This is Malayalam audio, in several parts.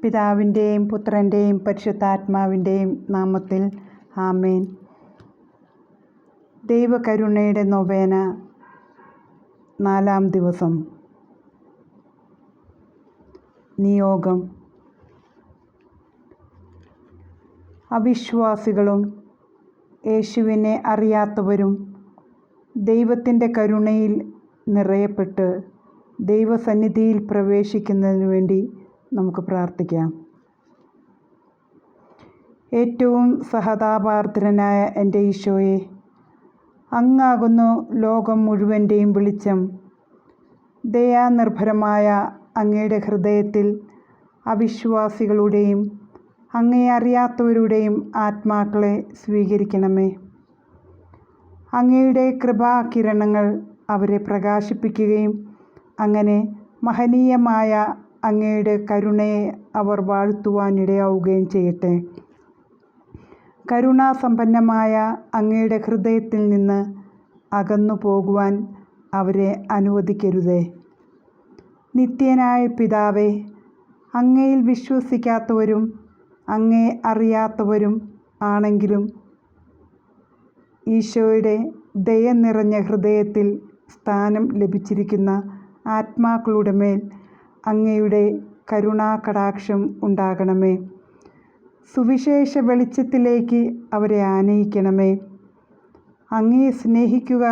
പിതാവിൻ്റെയും പുത്രൻ്റെയും പരിശുദ്ധാത്മാവിൻ്റെയും നാമത്തിൽ ആമേൻ. ദൈവകരുണയുടെ നൊവേന, 4-ാം ദിവസം. നിയോഗം. അവിശ്വാസികളും യേശുവിനെ അറിയാത്തവരും ദൈവത്തിൻ്റെ കരുണയിൽ നിറയപ്പെട്ട് ദൈവസന്നിധിയിൽ പ്രവേശിക്കുന്നതിന് വേണ്ടി നമുക്ക് പ്രാർത്ഥിക്കാം. ഏറ്റവും സഹതാപാർദ്രനായ എൻ്റെ ഈശോയെ, അങ്ങാകുന്നു ലോകം മുഴുവൻ്റെയും വെളിച്ചം. ദയാനിർഭരമായ അങ്ങയുടെ ഹൃദയത്തിൽ അവിശ്വാസികളുടെയും അങ്ങയെ അറിയാത്തവരുടെയും ആത്മാക്കളെ സ്വീകരിക്കണമേ. അങ്ങയുടെ കൃപാകിരണങ്ങൾ അവരെ പ്രകാശിപ്പിക്കുകയും അങ്ങനെ മഹനീയമായ അങ്ങയുടെ കരുണയെ അവർ വാഴ്ത്തുവാനിടയാവുകയും ചെയ്യട്ടെ. കരുണാസമ്പന്നമായ അങ്ങയുടെ ഹൃദയത്തിൽ നിന്ന് അകന്നു പോകുവാൻ അവരെ അനുവദിക്കരുതേ. നിത്യനായ പിതാവേ, അങ്ങയിൽ വിശ്വസിക്കാത്തവരും അങ്ങയെ അറിയാത്തവരും ആണെങ്കിലും ഈശോയുടെ ദയ നിറഞ്ഞ ഹൃദയത്തിൽ സ്ഥാനം ലഭിച്ചിരിക്കുന്ന ആത്മാക്കളുടെ മേൽ അങ്ങയുടെ കരുണാകടാക്ഷം ഉണ്ടാകണമേ. സുവിശേഷ വെളിച്ചത്തിലേക്ക് അവരെ ആനയിക്കണമേ. അങ്ങയെ സ്നേഹിക്കുക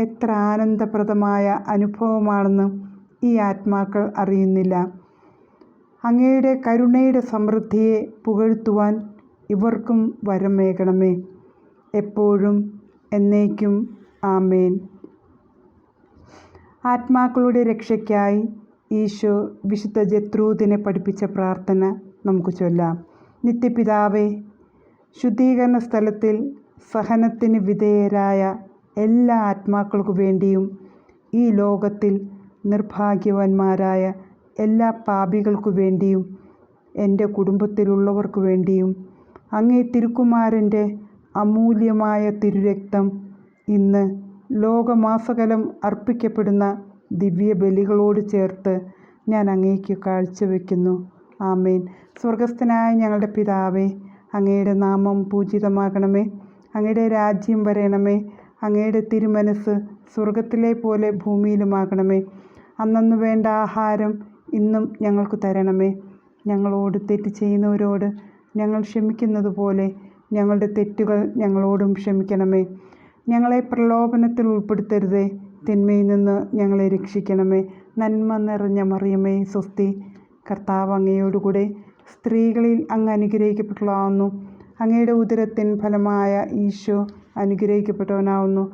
എത്ര ആനന്ദപ്രദമായ അനുഭവമാണെന്ന് ഈ ആത്മാക്കൾ അറിയുന്നില്ല. അങ്ങയുടെ കരുണയുടെ സമൃദ്ധിയെ പുകഴ്ത്തുവാൻ ഇവർക്കും വരമേകണമേ. എപ്പോഴും എന്നേക്കും ആമേൻ. ആത്മാക്കളുടെ രക്ഷയ്ക്കായി ഈശോ വിശുദ്ധ ജത്രൂദിനെ പഠിപ്പിച്ച പ്രാർത്ഥന നമുക്ക് ചൊല്ലാം. നിത്യപിതാവേ, ശുദ്ധീകരണ സ്ഥലത്തിൽ സഹനത്തിന് വിധേയരായ എല്ലാ ആത്മാക്കൾക്കു വേണ്ടിയും ഈ ലോകത്തിൽ നിർഭാഗ്യവാന്മാരായ എല്ലാ പാപികൾക്കു വേണ്ടിയും എൻ്റെ കുടുംബത്തിലുള്ളവർക്കു വേണ്ടിയും അങ്ങേ തിരുക്കുമാരൻ്റെ അമൂല്യമായ തിരുരക്തം ഇന്ന് ലോകമാസകലം അർപ്പിക്കപ്പെടുന്ന ദിവ്യബലികളോട് ചേർത്ത് ഞാൻ അങ്ങേക്ക് കാഴ്ചവെക്കുന്നു. ആമേൻ. സ്വർഗസ്ഥനായ ഞങ്ങളുടെ പിതാവേ, അങ്ങയുടെ നാമം പൂജിതമാകണമേ. അങ്ങയുടെ രാജ്യം വരണമേ. അങ്ങയുടെ തിരുമനസ് സ്വർഗത്തിലെ പോലെ ഭൂമിയിലുമാകണമേ. അന്നന്ന് വേണ്ട ആഹാരം ഇന്നും ഞങ്ങൾക്ക് തരണമേ. ഞങ്ങളോട് തെറ്റ് ചെയ്യുന്നവരോട് ഞങ്ങൾ ക്ഷമിക്കുന്നത് പോലെ ഞങ്ങളുടെ തെറ്റുകൾ ഞങ്ങളോടും ക്ഷമിക്കണമേ. ഞങ്ങളെ പ്രലോഭനത്തിൽ ഉൾപ്പെടുത്തരുതേ, തിന്മയിൽ നിന്ന് ഞങ്ങളെ രക്ഷിക്കണമേ. നന്മ നിറഞ്ഞ മറിയമേ, സ്വസ്തി, കർത്താവ് അങ്ങയോടുകൂടെ സ്ത്രീകളിൽ അങ്ങ് അനുഗ്രഹിക്കപ്പെട്ടവളാവുന്നു. അങ്ങയുടെ ഉദരത്തിൻ ഫലമായ ഈശോ അനുഗ്രഹിക്കപ്പെട്ടവനാവുന്നു.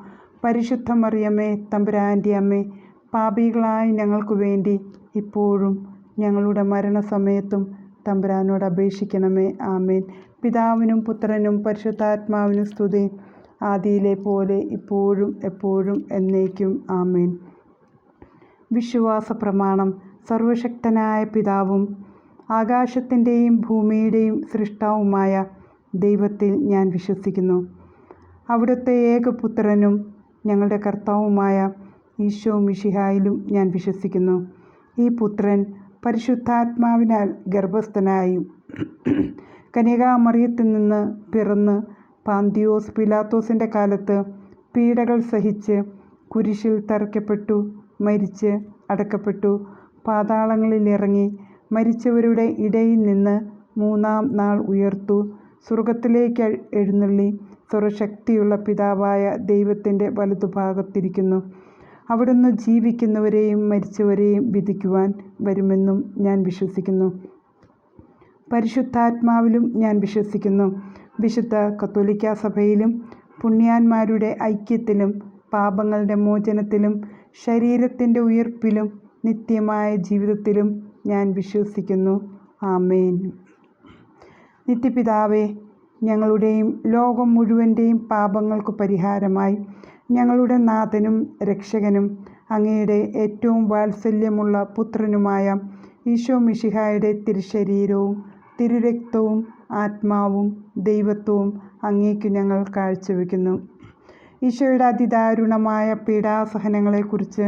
പരിശുദ്ധ മറിയമേ, തമ്പുരാൻ്റെ അമ്മേ, പാപികളായ ഞങ്ങൾക്ക് വേണ്ടി ഇപ്പോഴും ഞങ്ങളുടെ മരണസമയത്തും തമ്പുരാനോട് അപേക്ഷിക്കണമേ. ആമേൻ. പിതാവിനും പുത്രനും പരിശുദ്ധാത്മാവിനും സ്തുതി, ആദിയിലെ പോലെ ഇപ്പോഴും എപ്പോഴും എന്നേക്കും ആമേൻ. വിശ്വാസ പ്രമാണം. സർവശക്തനായ പിതാവും ആകാശത്തിൻ്റെയും ഭൂമിയുടെയും സൃഷ്ടാവുമായ ദൈവത്തിൽ ഞാൻ വിശ്വസിക്കുന്നു. അവിടുത്തെ ഏകപുത്രനും ഞങ്ങളുടെ കർത്താവുമായ ഈശോ മിശിഹായിലും ഞാൻ വിശ്വസിക്കുന്നു. ഈ പുത്രൻ പരിശുദ്ധാത്മാവിനാൽ ഗർഭസ്ഥനായി കന്യകാമറിയത്തിൽ നിന്ന് പിറന്ന് പാന്തിയോസ് പിലാത്തോസിൻ്റെ കാലത്ത് പീഡകൾ സഹിച്ച് കുരിശിൽ തറയ്ക്കപ്പെട്ടു, മരിച്ച് അടക്കപ്പെട്ടു, പാതാളങ്ങളിലിറങ്ങി, മരിച്ചവരുടെ ഇടയിൽ നിന്ന് 3-ാം നാൾ ഉയർത്തു, സ്വർഗത്തിലേക്ക് എഴുന്നള്ളി, സർവശക്തിയുള്ള പിതാവായ ദൈവത്തിൻ്റെ വലതുഭാഗത്തിരിക്കുന്നു. അവിടുന്ന് ജീവിക്കുന്നവരെയും മരിച്ചവരെയും വിധിക്കുവാൻ വരുമെന്നും ഞാൻ വിശ്വസിക്കുന്നു. പരിശുദ്ധാത്മാവിലും ഞാൻ വിശ്വസിക്കുന്നു. വിശുദ്ധ കത്തോലിക്കാ സഭയിലും പുണ്യാന്മാരുടെ ഐക്യത്തിലും പാപങ്ങളുടെ മോചനത്തിലും ശരീരത്തിൻ്റെ ഉയിർപ്പിലും നിത്യമായ ജീവിതത്തിലും ഞാൻ വിശ്വസിക്കുന്നു. ആമേൻ. നിത്യപിതാവേ, ഞങ്ങളുടെയും ലോകം മുഴുവൻ്റെയും പാപങ്ങൾക്ക് പരിഹാരമായി ഞങ്ങളുടെ നാഥനും രക്ഷകനും അങ്ങയുടെ ഏറ്റവും വാത്സല്യമുള്ള പുത്രനുമായ ഈശോ മിശിഹായുടെ തിരുശരീരവും തിരുരക്തവും ആത്മാവും ദൈവത്വവും അങ്ങേക്കു ഞങ്ങൾ കാഴ്ചവെക്കുന്നു. ഈശോയുടെ അതിദാരുണമായ പീഡാസഹനങ്ങളെക്കുറിച്ച്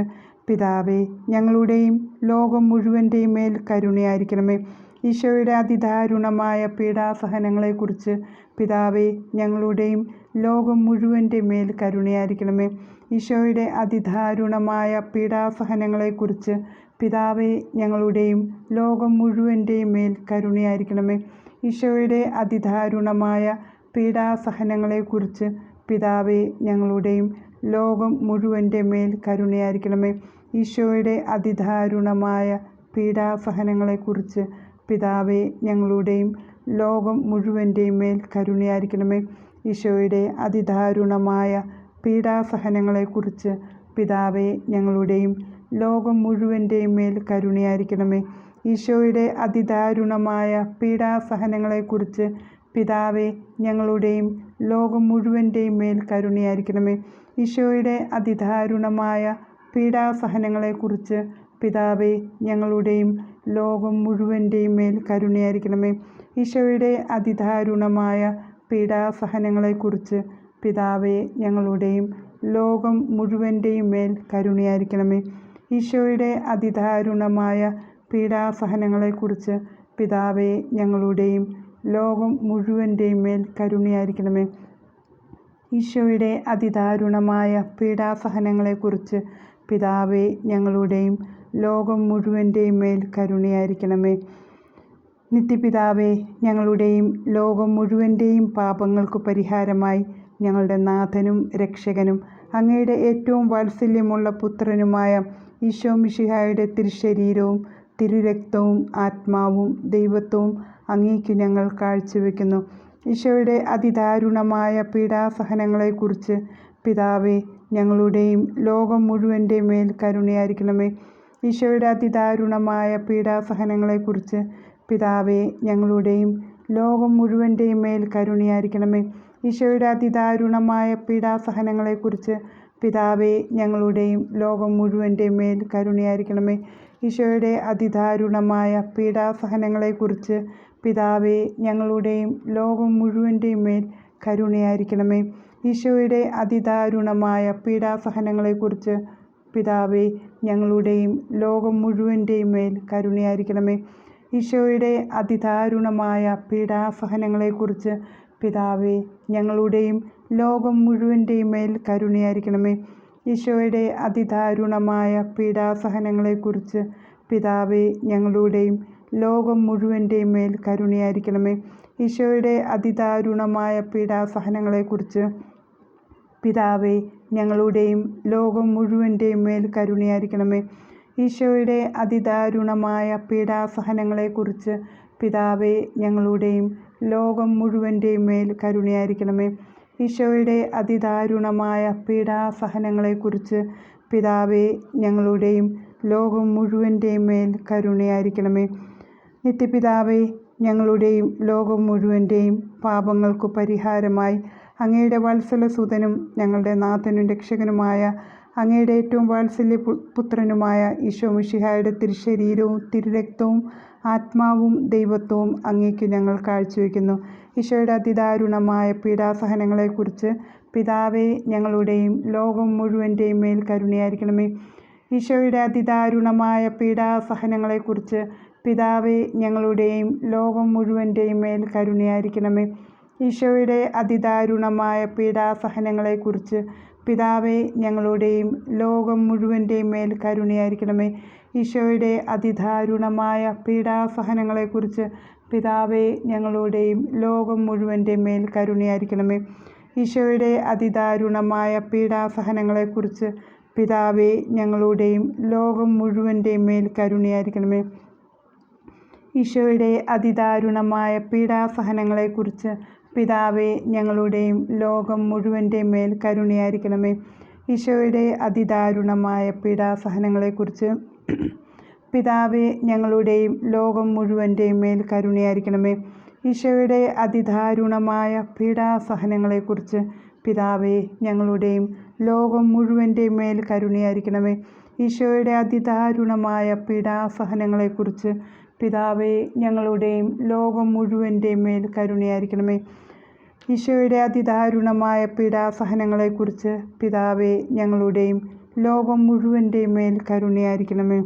പിതാവേ, ഞങ്ങളുടെയും ലോകം മുഴുവൻ്റെയും മേൽ കരുണയായിരിക്കണമേ. ഈശോയുടെ അതിദാരുണമായ പീഡാസഹനങ്ങളെക്കുറിച്ച് പിതാവേ ഞങ്ങളുടെയും ലോകം മുഴുവൻ്റെ മേൽ കരുണയായിരിക്കണമേ. ഈശോയുടെ അതിദാരുണമായ പീഡാസഹനങ്ങളെക്കുറിച്ച് പിതാവേ ഞങ്ങളുടെയും ലോകം മുഴുവൻ്റെയും മേൽ കരുണയായിരിക്കണമേ. ഈശോയുടെ അതിദാരുണമായ പീഡാസഹനങ്ങളെക്കുറിച്ച് പിതാവേ ഞങ്ങളുടെയും ലോകം മുഴുവൻ്റെ മേൽ കരുണയായിരിക്കണമേ. ഈശോയുടെ അതിദാരുണമായ പീഡാസഹനങ്ങളെക്കുറിച്ച് പിതാവേ ഞങ്ങളുടെയും ലോകം മുഴുവൻ്റെയും മേൽ കരുണയായിരിക്കണമേ. ഈശോയുടെ അതിദാരുണമായ പീഡാസഹനങ്ങളെക്കുറിച്ച് പിതാവേ ഞങ്ങളുടെയും ലോകം മുഴുവൻ്റെയും മേൽ കരുണയായിരിക്കണമേ. ഈശോയുടെ അതിദാരുണമായ പീഡാസഹനങ്ങളെക്കുറിച്ച് പിതാവേ ഞങ്ങളുടെയും ലോകം മുഴുവൻ്റെയും മേൽ കരുണയായിരിക്കണമേ. ഈശോയുടെ അതിദാരുണമായ പീഡാസഹനങ്ങളെക്കുറിച്ച് പിതാവേ ഞങ്ങളുടെയും ലോകം മുഴുവൻ്റെയും മേൽ കരുണയായിരിക്കണമേ. ഈശോയുടെ അതിദാരുണമായ പീഡാസഹനങ്ങളെക്കുറിച്ച് പിതാവേ ഞങ്ങളുടെയും ലോകം മുഴുവൻ്റെയും മേൽ കരുണയായിരിക്കണമേ. ഈശോയുടെ അതിദാരുണമായ പീഡാസഹനങ്ങളെക്കുറിച്ച് പിതാവേ ഞങ്ങളുടെയും ലോകം മുഴുവൻ്റെയും മേൽ കരുണയായിരിക്കണമേ. ഈശോയുടെ അതിദാരുണമായ പീഡാസഹനങ്ങളെക്കുറിച്ച് പിതാവേ ഞങ്ങളുടെയും ലോകം മുഴുവൻ്റെയും മേൽ കരുണയായിരിക്കണമേ. നിത്യപിതാവേ ഞങ്ങളുടെയും ലോകം മുഴുവൻ്റെയും പാപങ്ങൾക്കു പരിഹാരമായി ഞങ്ങളുടെ നാഥനും രക്ഷകനും അങ്ങയുടെ ഏറ്റവും വാത്സല്യമുള്ള പുത്രനുമായ ഈശോ മിശിഹായുടെ തിരുശരീരവും തിരുരക്തവും ആത്മാവും ദൈവത്വവും അങ്ങേക്കു ഞങ്ങൾ കാഴ്ചവെക്കുന്നു. ഈശോയുടെ അതിദാരുണമായ പീഡാസഹനങ്ങളെക്കുറിച്ച് പിതാവേ ഞങ്ങളുടെയും ലോകം മുഴുവൻ്റെ മേൽ കരുണയായിരിക്കണമേ. ഈശോയുടെ അതിദാരുണമായ പീഡാസഹനങ്ങളെക്കുറിച്ച് പിതാവേ ഞങ്ങളുടെയും ലോകം മുഴുവൻ്റെയും മേൽ കരുണയായിരിക്കണമേ. ഈശോയുടെ അതിദാരുണമായ പീഡാസഹനങ്ങളെക്കുറിച്ച് പിതാവേ ഞങ്ങളുടെയും ലോകം മുഴുവൻ്റെയും മേൽ കരുണയായിരിക്കണമേ. ഈശോയുടെ അതിദാരുണമായ പീഡാസഹനങ്ങളെക്കുറിച്ച് പിതാവേ ഞങ്ങളുടെയും ലോകം മുഴുവൻ്റെയും മേൽ കരുണയായിരിക്കണമേ. ഈശോയുടെ അതിദാരുണമായ പീഡാസഹനങ്ങളെക്കുറിച്ച് പിതാവേ ഞങ്ങളുടെയും ലോകം മുഴുവൻ്റെയും മേൽ കരുണയായിരിക്കണമേ. ഈശോയുടെ അതിദാരുണമായ പീഡാസഹനങ്ങളെക്കുറിച്ച് പിതാവേ ഞങ്ങളുടെയും ലോകം മുഴുവൻ്റെയും മേൽ കരുണയായിരിക്കണമേ. ഈശോയുടെ അതിദാരുണമായ പീഡാസഹനങ്ങളെക്കുറിച്ച് പിതാവേ ഞങ്ങളുടെയും ലോകം മുഴുവൻ്റെയും മേൽ കരുണയായിരിക്കണമേ. ഈശോയുടെ അതിദാരുണമായ പീഡാസഹനങ്ങളെക്കുറിച്ച് പിതാവേ ഞങ്ങളുടെയും ലോകം മുഴുവൻ്റെയും മേൽ കരുണയായിരിക്കണമേ. ഈശോയുടെ അതിദാരുണമായ പീഡാസഹനങ്ങളെക്കുറിച്ച് പിതാവേ ഞങ്ങളുടെയും ലോകം മുഴുവൻ്റെയും മേൽ കരുണയായിരിക്കണമേ. ഈശോയുടെ അതിദാരുണമായ പീഡാസഹനങ്ങളെക്കുറിച്ച് പിതാവേ ഞങ്ങളുടെയും ലോകം മുഴുവൻ്റെയും മേൽ കരുണയായിരിക്കണമേ. നിത്യപിതാവേ ഞങ്ങളുടെയും ലോകം മുഴുവൻ്റെയും പാപങ്ങൾക്കു പരിഹാരമായി അങ്ങയുടെ വത്സലസുതനും ഞങ്ങളുടെ നാഥനും രക്ഷകനുമായ അങ്ങയുടെ ഏറ്റവും വാത്സല്യ പുത്രനുമായ ഈശോ മിശിഹായുടെ തിരുശരീരവും തിരുരക്തവും ആത്മാവും ദൈവത്വവും അങ്ങേക്കു ഞങ്ങൾ കാഴ്ചവെക്കുന്നു. ഈശോയുടെ അതിദാരുണമായ പീഡാസഹനങ്ങളെക്കുറിച്ച് പിതാവേ ഞങ്ങളുടെയും ലോകം മുഴുവൻ്റെയും മേൽ കരുണയായിരിക്കണമേ. ഈശോയുടെ അതിദാരുണമായ പീഡാസഹനങ്ങളെക്കുറിച്ച് പിതാവേ ഞങ്ങളുടെയും ലോകം മുഴുവൻ്റെയും മേൽ കരുണയായിരിക്കണമേ. ഈശോയുടെ അതിദാരുണമായ പീഡാസഹനങ്ങളെക്കുറിച്ച് പിതാവേ ഞങ്ങളുടെയും ലോകം മുഴുവൻ്റെയും മേൽ കരുണയായിരിക്കണമേ. ഈശോയുടെ അതിദാരുണമായ പീഡാസഹനങ്ങളെക്കുറിച്ച് പിതാവേ ഞങ്ങളുടെയും ലോകം മുഴുവൻ്റെയും മേൽ കരുണയായിരിക്കണമേ. ഈശോയുടെ അതിദാരുണമായ പീഡാസഹനങ്ങളെക്കുറിച്ച് പിതാവേ ഞങ്ങളുടെയും ലോകം മുഴുവൻ്റെയും മേൽ കരുണയായിരിക്കണമേ. ഈശോയുടെ അതിദാരുണമായ പീഡാസഹനങ്ങളെക്കുറിച്ച് പിതാവേ ഞങ്ങളുടെയും ലോകം മുഴുവൻ്റെയും മേൽ കരുണയായിരിക്കണമേ. ഈശോയുടെ അതിദാരുണമായ പീഡാസഹനങ്ങളെക്കുറിച്ച് പിതാവേ ഞങ്ങളുടെയും ലോകം മുഴുവൻ്റെയും മേൽ കരുണയായിരിക്കണമേ. ഈശോയുടെ അതിദാരുണമായ പീഡാസഹനങ്ങളെക്കുറിച്ച് പിതാവേ ഞങ്ങളുടെയും ലോകം മുഴുവൻ്റെയും മേൽ കരുണയായിരിക്കണമേ. ഈശോയുടെ അതിദാരുണമായ പീഡാസഹനങ്ങളെക്കുറിച്ച് പിതാവേ ഞങ്ങളുടെയും ലോകം മുഴുവൻ്റെയും മേൽ കരുണയായിരിക്കണമേ. ഈശോയുടെ അതിദാരുണമായ പീഡാസഹനങ്ങളെക്കുറിച്ച് പിതാവേ ഞങ്ങളുടെയും ലോകം മുഴുവൻ്റെയും മേൽ കരുണയായിരിക്കണമേ.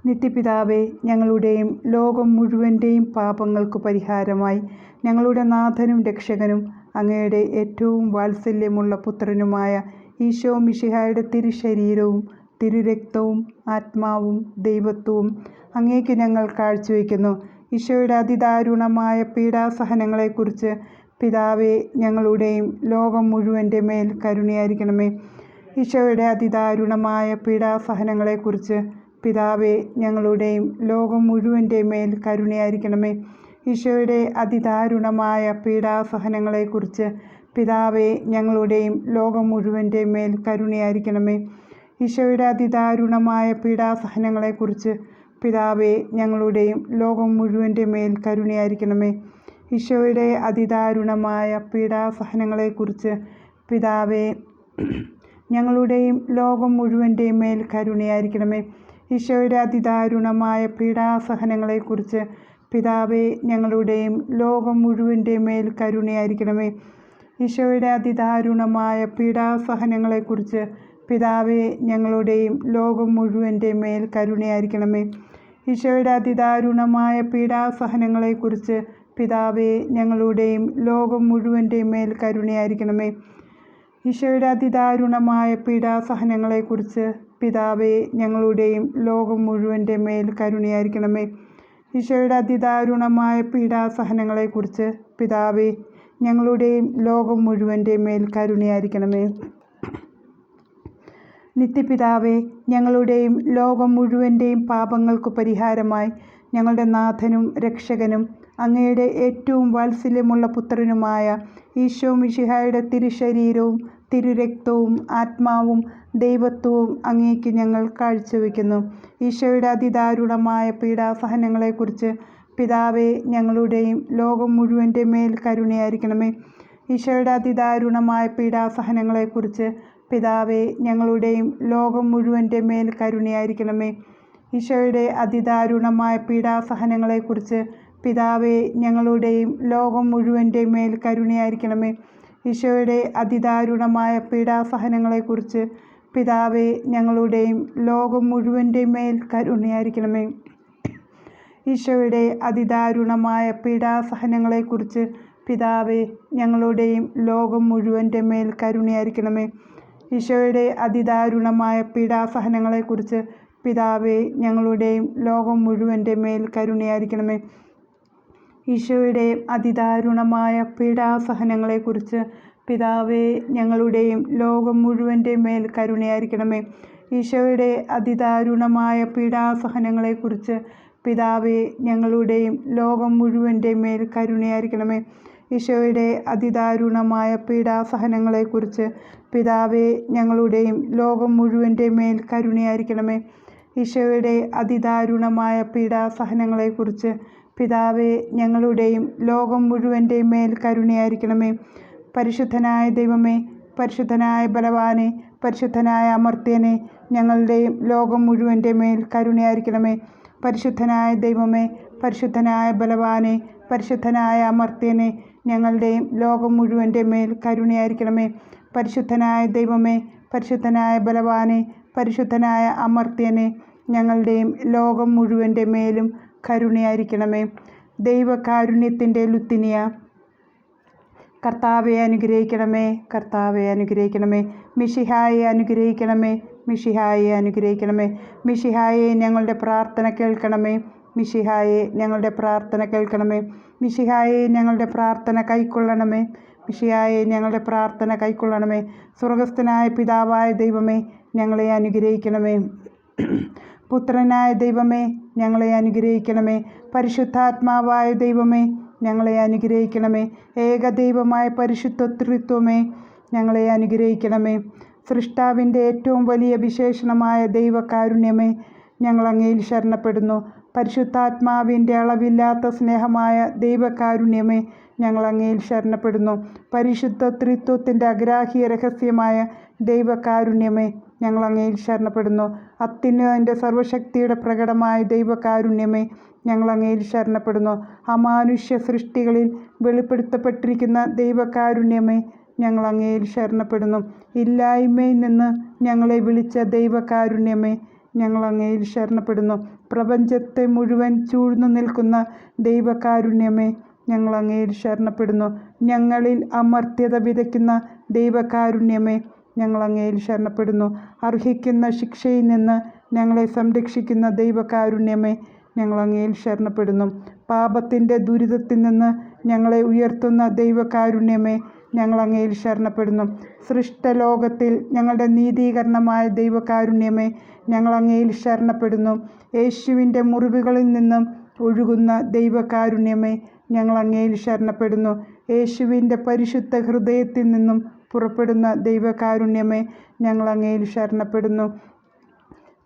നിത്യപിതാവേ, ഞങ്ങളുടെയും ലോകം മുഴുവൻ്റെയും പാപങ്ങൾക്കു പരിഹാരമായി ഞങ്ങളുടെ നാഥനും രക്ഷകനും അങ്ങയുടെ ഏറ്റവും വാത്സല്യമുള്ള പുത്രനുമായ ഈശോ മിശിഹായുടെ തിരുശരീരവും തിരുരക്തവും ആത്മാവും ദൈവത്വവും അങ്ങേക്ക് ഞങ്ങൾ കാഴ്ചവെക്കുന്നു. ഈശോയുടെ അതിദാരുണമായ പീഡാസഹനങ്ങളെക്കുറിച്ച് പിതാവേ, ഞങ്ങളുടെയും ലോകം മുഴുവൻ്റെ മേൽ കരുണയായിരിക്കണമേ. ഈശോയുടെ അതിദാരുണമായ പീഡാസഹനങ്ങളെക്കുറിച്ച് പിതാവേ, ഞങ്ങളുടെയും ലോകം മുഴുവൻ്റെ മേൽ കരുണയായിരിക്കണമേ. ഈശോയുടെ അതിദാരുണമായ പീഡാസഹനങ്ങളെക്കുറിച്ച് പിതാവേ, ഞങ്ങളുടെയും ലോകം മുഴുവൻ്റെ മേൽ കരുണയായിരിക്കണമേ. ഈശോയുടെ അതിദാരുണമായ പീഡാസഹനങ്ങളെക്കുറിച്ച് പിതാവേ, ഞങ്ങളുടെയും ലോകം മുഴുവൻ്റെ മേൽ കരുണയായിരിക്കണമേ. ഈശോയുടെ അതിദാരുണമായ പീഡാസഹനങ്ങളെക്കുറിച്ച് പിതാവേ, ഞങ്ങളുടെയും ലോകം മുഴുവൻ്റെ മേൽ കരുണയായിരിക്കണമേ. ഈശോയുടെ അതിദാരുണമായ പീഡാസഹനങ്ങളെക്കുറിച്ച് പിതാവേ, ഞങ്ങളുടെയും ലോകം മുഴുവൻ്റെ മേൽ കരുണയായിരിക്കണമേ. ഈശോയുടെ അതിദാരുണമായ പീഡാസഹനങ്ങളെക്കുറിച്ച് പിതാവേ, ഞങ്ങളുടെയും ലോകം മുഴുവൻ്റെ മേൽ കരുണയായിരിക്കണമേ. ഈശോയുടെ അതിദാരുണമായ പീഡാസഹനങ്ങളെക്കുറിച്ച് പിതാവേ, ഞങ്ങളുടെയും ലോകം മുഴുവൻ്റെ മേൽ കരുണയായിരിക്കണമേ. ഈശോയുടെ അതിദാരുണമായ പീഡാസഹനങ്ങളെക്കുറിച്ച് പിതാവേ, ഞങ്ങളുടെയും ലോകം മുഴുവൻ്റെ മേൽ കരുണയായിരിക്കണമേ. ഈശോയുടെ അതിദാരുണമായ പീഡാസഹനങ്ങളെക്കുറിച്ച് പിതാവേ, ഞങ്ങളുടെയും ലോകം മുഴുവൻ്റെ മേൽ കരുണയായിരിക്കണമേ. നിത്യപിതാവേ, ഞങ്ങളുടെയും ലോകം മുഴുവൻ്റെയും പാപങ്ങൾക്കു പരിഹാരമായി ഞങ്ങളുടെ നാഥനും രക്ഷകനും അങ്ങയുടെ ഏറ്റവും വാത്സല്യമുള്ള പുത്രനുമായ ഈശോ മിശിഹായുടെ തിരുശരീരവും തിരുരക്തവും ആത്മാവും ദൈവത്വവും അങ്ങേക്ക് ഞങ്ങൾ കാഴ്ചവെക്കുന്നു. ഈശോയുടെ അതിദാരുണമായ പീഡാസഹനങ്ങളെക്കുറിച്ച് പിതാവേ, ഞങ്ങളുടെയും ലോകം മുഴുവൻ്റെ മേൽ കരുണയായിരിക്കണമേ. ഈശോയുടെ അതിദാരുണമായ പീഡാസഹനങ്ങളെക്കുറിച്ച് പിതാവേ, ഞങ്ങളുടെയും ലോകം മുഴുവൻ്റെ മേൽ കരുണയായിരിക്കണമേ. ഈശോയുടെ അതിദാരുണമായ പീഡാസഹനങ്ങളെക്കുറിച്ച് പിതാവേ, ഞങ്ങളുടെയും ലോകം മുഴുവൻ്റെ മേൽ കരുണയായിരിക്കണമേ. ഈശോയുടെ അതിദാരുണമായ പീഡാസഹനങ്ങളെക്കുറിച്ച് പിതാവേ, ഞങ്ങളുടെയും ലോകം മുഴുവൻ്റെ മേൽ കരുണയായിരിക്കണമേ. ഈശോയുടെ അതിദാരുണമായ പീഡാസഹനങ്ങളെക്കുറിച്ച് പിതാവേ, ഞങ്ങളുടെയും ലോകം മുഴുവൻ്റെ മേൽ കരുണയായിരിക്കണമേ. ഈശോയുടെ അതിദാരുണമായ പീഡാസഹനങ്ങളെക്കുറിച്ച് പിതാവേ, ഞങ്ങളുടെയും ലോകം മുഴുവൻ്റെ മേൽ കരുണയായിരിക്കണമേ. ഈശോയുടെ അതിദാരുണമായ പീഡാസഹനങ്ങളെക്കുറിച്ച് പിതാവേ, ഞങ്ങളുടെയും ലോകം മുഴുവൻ്റെ മേൽ കരുണയായിരിക്കണമേ. ഈശോയുടെ അതിദാരുണമായ പീഡാസഹനങ്ങളെക്കുറിച്ച് പിതാവേ, ഞങ്ങളുടെയും ലോകം മുഴുവൻ്റെ മേൽ കരുണയായിരിക്കണമേ. ഈശോയുടെ അതിദാരുണമായ പീഡാസഹനങ്ങളെക്കുറിച്ച് പിതാവേ, ഞങ്ങളുടെയും ലോകം മുഴുവൻ്റെ മേൽ കരുണയായിരിക്കണമേ. ഈശോയുടെ അതിദാരുണമായ പീഡാസഹനങ്ങളെക്കുറിച്ച് പിതാവേ, ഞങ്ങളുടെയും ലോകം മുഴുവൻ്റെ മേൽ കരുണയായിരിക്കണമേ. പരിശുദ്ധനായ ദൈവമേ, പരിശുദ്ധനായ ബലവാനെ, പരിശുദ്ധനായ അമർത്യനെ, ഞങ്ങളുടെയും ലോകം മുഴുവൻ്റെ മേൽ കരുണയായിരിക്കണമേ. പരിശുദ്ധനായ ദൈവമേ, പരിശുദ്ധനായ ബലവാനെ, പരിശുദ്ധനായ അമർത്യനെ, ഞങ്ങളുടെയും ലോകം മുഴുവൻ്റെ മേൽ കരുണയായിരിക്കണമേ. പരിശുദ്ധനായ ദൈവമേ, പരിശുദ്ധനായ ബലവാനെ, പരിശുദ്ധനായ അമർത്യനെ, ഞങ്ങളുടെയും ലോകം മുഴുവൻ്റെ മേലും കരുണയായിരിക്കണമേ. ദൈവകാരുണ്യത്തിൻ്റെ ലുത്തിനിയ. കർത്താവെ അനുഗ്രഹിക്കണമേ, കർത്താവെ അനുഗ്രഹിക്കണമേ. മിശിഹായെ അനുഗ്രഹിക്കണമേ, മിശിഹായെ അനുഗ്രഹിക്കണമേ. മിശിഹായെ ഞങ്ങളുടെ പ്രാർത്ഥന കേൾക്കണമേ, മിശിഹായെ ഞങ്ങളുടെ പ്രാർത്ഥന കേൾക്കണമേ. മിശിഹായെ ഞങ്ങളുടെ പ്രാർത്ഥന കൈക്കൊള്ളണമേ, മിശിഹായെ ഞങ്ങളുടെ പ്രാർത്ഥന കൈക്കൊള്ളണമേ. സ്വർഗസ്ഥനായ പിതാവായ ദൈവമേ, ഞങ്ങളെ അനുഗ്രഹിക്കണമേ. പുത്രനായ ദൈവമേ, ഞങ്ങളെ അനുഗ്രഹിക്കണമേ. പരിശുദ്ധാത്മാവായ ദൈവമേ, ഞങ്ങളെ അനുഗ്രഹിക്കണമേ. ഏകദൈവമായ പരിശുദ്ധ ത്രിത്വമേ, ഞങ്ങളെ അനുഗ്രഹിക്കണമേ. സൃഷ്ടാവിൻ്റെ ഏറ്റവും വലിയ വിശേഷണമായ ദൈവകാരുണ്യമേ, ഞങ്ങൾ അങ്ങയിൽ ശരണപ്പെടുന്നു. പരിശുദ്ധാത്മാവിൻ്റെ അളവില്ലാത്ത സ്നേഹമായ ദൈവകാരുണ്യമേ, ഞങ്ങൾ അങ്ങയിൽ ശരണപ്പെടുന്നു. പരിശുദ്ധ ത്രിത്വത്തിൻ്റെ അഗ്രാഹ്യ രഹസ്യമായ ദൈവകാരുണ്യമേ, ഞങ്ങൾ അങ്ങയിൽ ശരണപ്പെടുന്നു. അത്യുന്നതൻ്റെ സർവശക്തിയുടെ പ്രകടമായ ദൈവകാരുണ്യമേ, ഞങ്ങൾ അങ്ങയിൽ ശരണപ്പെടുന്നു. അമാനുഷ്യ സൃഷ്ടികളിൽ വെളിപ്പെടുത്തപ്പെട്ടിരിക്കുന്ന ദൈവകാരുണ്യമേ, ഞങ്ങൾ അങ്ങയിൽ ശരണപ്പെടുന്നു. ഇല്ലായ്മയിൽ നിന്ന് ഞങ്ങളെ വിളിച്ച ദൈവകാരുണ്യമേ, ഞങ്ങൾ അങ്ങയിൽ ശരണപ്പെടുന്നു. പ്രപഞ്ചത്തെ മുഴുവൻ ചൂഴ്ന്നു നിൽക്കുന്ന ദൈവകാരുണ്യമേ, ഞങ്ങൾ അങ്ങയിൽ ശരണപ്പെടുന്നു. ഞങ്ങളിൽ അമർത്യത വിതയ്ക്കുന്ന ദൈവകാരുണ്യമേ, ഞങ്ങൾ അങ്ങയിൽ ശരണപ്പെടുന്നു. അർഹിക്കുന്ന ശിക്ഷയിൽ നിന്ന് ഞങ്ങളെ സംരക്ഷിക്കുന്ന ദൈവകാരുണ്യമേ, ഞങ്ങൾ അങ്ങയിൽ ശരണപ്പെടുന്നു. പാപത്തിൻ്റെ ദുരിതത്തിൽ നിന്ന് ഞങ്ങളെ ഉയർത്തുന്ന ദൈവകാരുണ്യമേ, ഞങ്ങൾ അങ്ങയിൽ ശരണപ്പെടുന്നു. സൃഷ്ടലോകത്തിൽ ഞങ്ങളുടെ നീതീകരണമായ ദൈവകാരുണ്യമേ, ഞങ്ങൾ അങ്ങയിൽ ശരണപ്പെടുന്നു. യേശുവിൻ്റെ മുറിവുകളിൽ നിന്നും ഒഴുകുന്ന ദൈവകാരുണ്യമേ, ഞങ്ങൾ അങ്ങയിൽ ശരണപ്പെടുന്നു. യേശുവിൻ്റെ പരിശുദ്ധ ഹൃദയത്തിൽ നിന്നും പുറപ്പെടുന്ന ദൈവകാരുണ്യമേ, ഞങ്ങൾ അങ്ങയിൽ ശരണപ്പെടുന്നു.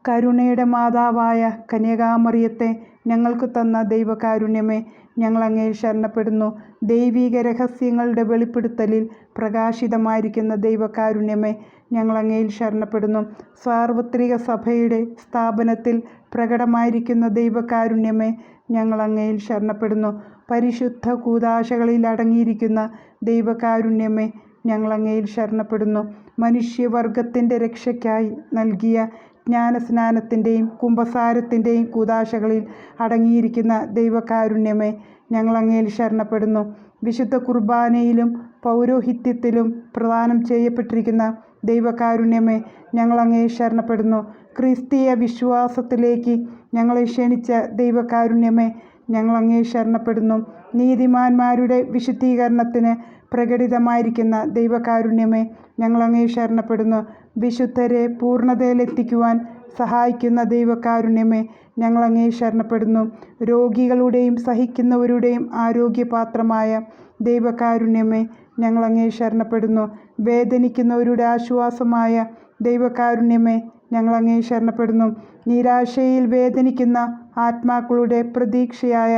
കരുണയുടെ മാതാവായ കന്യകാമറിയത്തെ ഞങ്ങൾക്ക് തന്ന ദൈവകാരുണ്യമേ, ഞങ്ങൾ അങ്ങയിൽ ശരണപ്പെടുന്നു. ദൈവിക രഹസ്യങ്ങളുടെ വെളിപ്പെടുത്തലിൽ പ്രകാശിതമായിരിക്കുന്ന ദൈവകാരുണ്യമേ, ഞങ്ങൾ അങ്ങയിൽ ശരണപ്പെടുന്നു. സാർവത്രിക സഭയുടെ സ്ഥാപനത്തിൽ പ്രകടമായിരിക്കുന്ന ദൈവകാരുണ്യമേ, ഞങ്ങൾ അങ്ങയിൽ ശരണപ്പെടുന്നു. പരിശുദ്ധ കൂദാശകളിൽ അടങ്ങിയിരിക്കുന്ന ദൈവകാരുണ്യമേ, ഞങ്ങൾ അങ്ങയിൽ ശരണപ്പെടുന്നു. മനുഷ്യവർഗത്തിൻ്റെ രക്ഷയ്ക്കായി നൽകിയ ജ്ഞാനസ്നാനത്തിൻ്റെയും കുമ്പസാരത്തിൻ്റെയും കൂദാശകളിൽ അടങ്ങിയിരിക്കുന്ന ദൈവകാരുണ്യമേ, ഞങ്ങൾ അങ്ങയിൽ ശരണപ്പെടുന്നു. വിശുദ്ധ കുർബാനയിലും പൗരോഹിത്യത്തിലും പ്രദാനം ചെയ്യപ്പെട്ടിരിക്കുന്ന ദൈവകാരുണ്യമേ, ഞങ്ങൾ അങ്ങയിൽ ശരണപ്പെടുന്നു. ക്രിസ്തീയ വിശ്വാസത്തിലേക്ക് ഞങ്ങളെ ക്ഷണിച്ച ദൈവകാരുണ്യമേ, ഞങ്ങൾ അങ്ങയിൽ ശരണപ്പെടുന്നു. നീതിമാന്മാരുടെ വിശുദ്ധീകരണത്തിന് പ്രകടിതമായിരിക്കുന്ന ദൈവകാരുണ്യമേ, ഞങ്ങൾ അങ്ങയിൽ ശരണപ്പെടുന്നു. വിശുദ്ധരെ പൂർണ്ണതയിലെത്തിക്കുവാൻ സഹായിക്കുന്ന ദൈവകാരുണ്യമേ, ഞങ്ങൾ അങ്ങയിൽ ശരണപ്പെടുന്നു. രോഗികളുടെയും സഹിക്കുന്നവരുടെയും ആരോഗ്യപാത്രമായ ദൈവകാരുണ്യമേ, ഞങ്ങൾ അങ്ങയിൽ ശരണപ്പെടുന്നു. വേദനിക്കുന്നവരുടെ ആശ്വാസമായ ദൈവകാരുണ്യമേ, ഞങ്ങൾ അങ്ങയിൽ ശരണപ്പെടുന്നു. നിരാശയിൽ വേദനിക്കുന്ന ആത്മാക്കളുടെ പ്രതീക്ഷയായ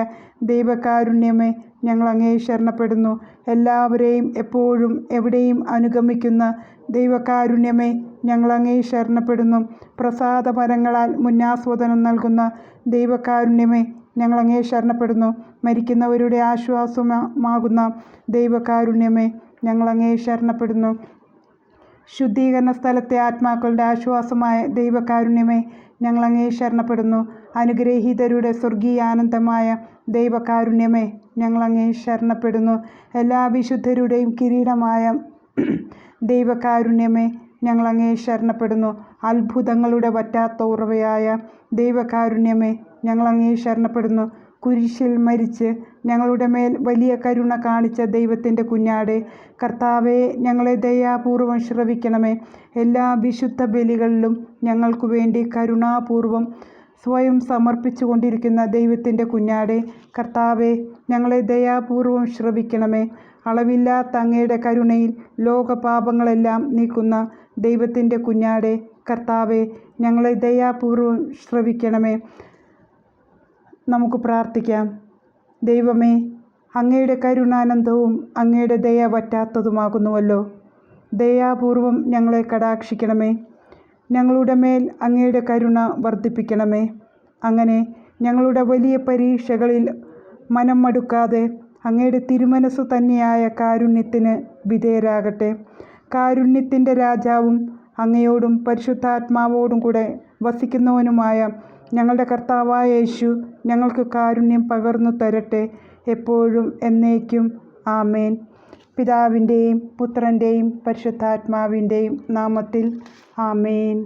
ദൈവകാരുണ്യമേ, ഞങ്ങൾ അങ്ങയിൽ ശരണപ്പെടുന്നു. എല്ലാവരെയും എപ്പോഴും എവിടെയും അനുഗമിക്കുന്ന ദൈവകാരുണ്യമേ, ഞങ്ങൾ അങ്ങയിൽ ശരണപ്പെടുന്നു. പ്രസാദപരങ്ങളാൽ മുന്നാസ്വാദനം നൽകുന്ന ദൈവകാരുണ്യമേ, ഞങ്ങൾ അങ്ങയിൽ ശരണപ്പെടുന്നു. മരിക്കുന്നവരുടെ ആശ്വാസമാകുന്ന ദൈവകാരുണ്യമേ, ഞങ്ങൾ അങ്ങയിൽ ശരണപ്പെടുന്നു. ശുദ്ധീകരണ സ്ഥലത്തെ ആത്മാക്കളുടെ ആശ്വാസമായ ദൈവകാരുണ്യമേ, ഞങ്ങൾ അങ്ങയിൽ ശരണപ്പെടുന്നു. അനുഗ്രഹീതരുടെ സ്വർഗീയാനന്ദമായ ദൈവകാരുണ്യമേ, ഞങ്ങൾ അങ്ങയിൽ ശരണപ്പെടുന്നു. എല്ലാ വിശുദ്ധരുടെയും കിരീടമായ ദൈവകാരുണ്യമേ, ഞങ്ങൾ അങ്ങയിൽ ശരണപ്പെടുന്നു. അത്ഭുതങ്ങളുടെ വറ്റാത്ത ഉറവയായ ദൈവകാരുണ്യമേ, ഞങ്ങൾ അങ്ങയിൽ ശരണപ്പെടുന്നു. കുരിശിൽ മരിച്ച് ഞങ്ങളുടെ മേൽ വലിയ കരുണ കാണിച്ച ദൈവത്തിൻ്റെ കുഞ്ഞാടെ, കർത്താവേ, ഞങ്ങളെ ദയാപൂർവം ശ്രവിക്കണമേ. എല്ലാ വിശുദ്ധ ബലികളിലും ഞങ്ങൾക്കു വേണ്ടി കരുണാപൂർവം സ്വയം സമർപ്പിച്ചു കൊണ്ടിരിക്കുന്ന ദൈവത്തിൻ്റെ കുഞ്ഞാടെ, കർത്താവേ, ഞങ്ങളെ ദയാപൂർവം ശ്രവിക്കണമേ. അളവില്ലാത്ത അങ്ങയുടെ കരുണയിൽ ലോകപാപങ്ങളെല്ലാം നീക്കുന്ന ദൈവത്തിൻ്റെ കുഞ്ഞാടെ, കർത്താവേ, ഞങ്ങളെ ദയാപൂർവം ശ്രവിക്കണമേ. നമുക്ക് പ്രാർത്ഥിക്കാം. ദൈവമേ, അങ്ങയുടെ കരുണാനന്ദവും അങ്ങയുടെ ദയ വറ്റാത്തതുമാകുന്നുവല്ലോ. ദയാപൂർവം ഞങ്ങളെ കടാക്ഷിക്കണമേ. ഞങ്ങളുടെ മേൽ അങ്ങയുടെ കരുണ വർദ്ധിപ്പിക്കണമേ. അങ്ങനെ ഞങ്ങളുടെ വലിയ പരീക്ഷകളിൽ മനം മടുക്കാതെ അങ്ങയുടെ തിരുമനസ്സു തന്നെയായ കാരുണ്യത്തിന് വിധേയരാകട്ടെ. കാരുണ്യത്തിൻ്റെ രാജാവും അങ്ങയോടും പരിശുദ്ധാത്മാവോടും കൂടെ വസിക്കുന്നവനുമായ ഞങ്ങളുടെ കർത്താവായ യേശു ഞങ്ങൾക്ക് കാരുണ്യം പകർന്നു തരട്ടെ, എപ്പോഴും എന്നേക്കും. ആമേൻ. പിതാവിൻ്റെയും പുത്രൻ്റെയും പരിശുദ്ധാത്മാവിൻ്റെയും നാമത്തിൽ. ആമേൻ.